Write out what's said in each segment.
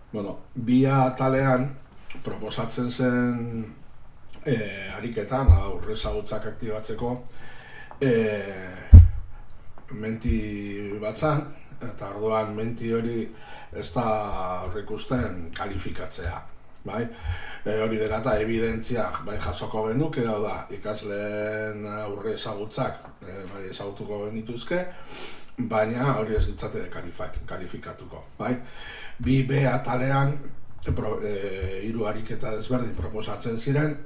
Bi atalean proposatzen zen ariketan, aurre ezagutzak aktibatzeko, menti bat zan, eta orduan menti hori ez da aurreikusten kalifikatzea. Hori dela eta evidentziak jasoko genuke, da ikasleen aurre ezagutzak ezagutuko genituzke, baina hori ez ditzate kalifikatuko. Bi B atalean hiru ariketa desberdin proposatzen ziren,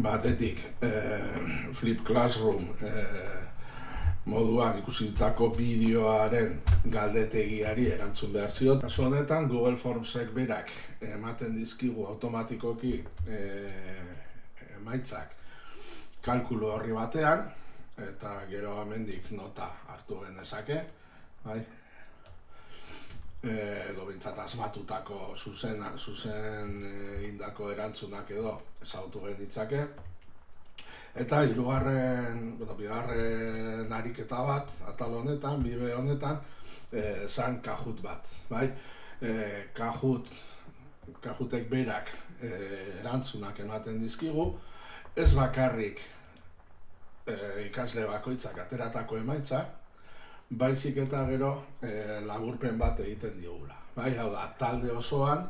batetik Flip Classroom moduan ikusitako bideoaren galdetegiari erantzun behar ziot. Kasu honetan Google Formsek berak ematen dizkigu automatikoki emaitzak kalkulu horri batean, eta gero hemendik nota hartu genezake, edo bintzat asmatutako zuzen indako erantzunak edo ezagutu genitzake. Eta bigarren ariketa bat, atal honetan, bibe honetan, zan Kahoot bat. Kahootek berak erantzunak ematen dizkigu, ez bakarrik ikasle bakoitzak ateratako emaitza, baizik eta gero laburpen bat egiten digula. Hau da, talde osoan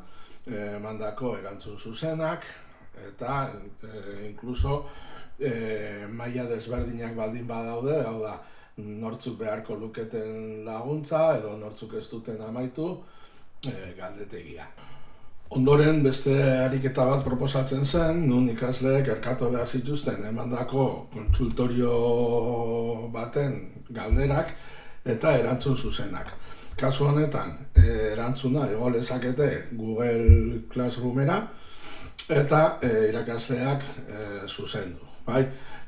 mandako erantzun zuzenak, eta inkluso maila desberdinak baldin badaude, hau da, nortzuk beharko luketen laguntza edo nortzuk ez duten amaitu galdetegia. Ondoren beste ariketa bat proposatzen zen, nun ikasleek erkatu behar zituzten emandako kontsultorio baten galderak eta erantzun zuzenak. Kasu honetan, erantzuna ego lezakete Google Classroomera eta irakasleak zuzendu.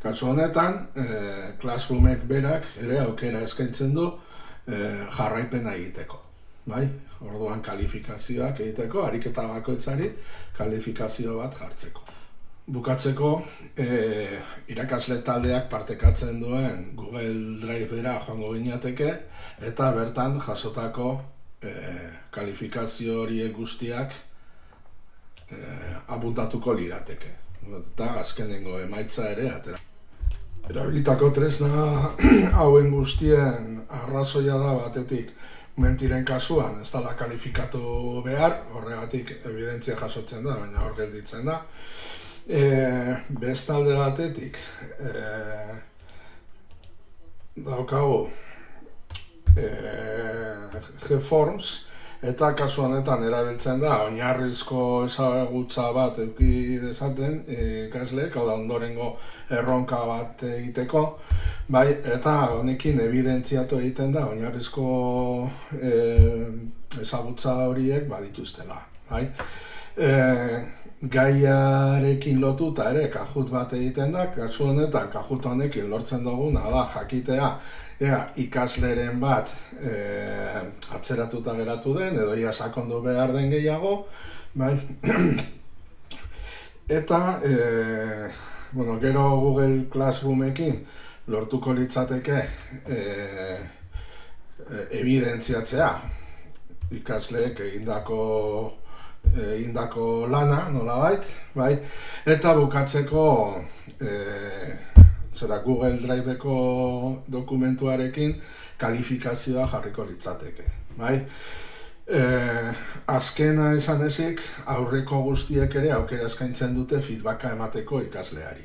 Kasu honetan, Classroomek berak ere aukera eskaintzen du jarraipena egiteko. Orduan kalifikazioak egiteko, ariketa bakoitzari kalifikazio bat jartzeko. Bukatzeko, irakasle taldeak partekatzen duen Google Drivera joango ginateke eta bertan jasotako kalifikazio horiek guztiak apuntatuko lirateke. Eta azkenengo emaitza ere atera. Erabilitako tresna hauen guztien arrazoia da batetik mentiren kasuan ez dela kalifikatu behar, horregatik evidentzia jasotzen da, baina hor gelditzen da. Bestalde batetik daukagu Gforms, eta kasu honetan erabiltzen da oinarrizko ezagutza bat eduki dezaten ikasleek, hau da ondorengo erronka bat egiteko, eta honekin evidentziatu egiten da oinarrizko ezagutza horiek badituztela. Gaiarekin lotuta ere Kahoot bat egiten da, kasu honetan Kahoot honekin lortzen duguna da jakitea ikasleren bat atzeratuta geratu den, edo ia sakondu behar den gehiago, eta gero Google Classroomekin lortuko litzateke evidentziatzea ikasleek egindako lana, nolabait, eta bukatzeko Google Driveko dokumentuarekin kalifikazioa jarriko litzateke. Azkena esan ezik, aurreko guztiek ere aukera eskaintzen dute feedbacka emateko ikasleari.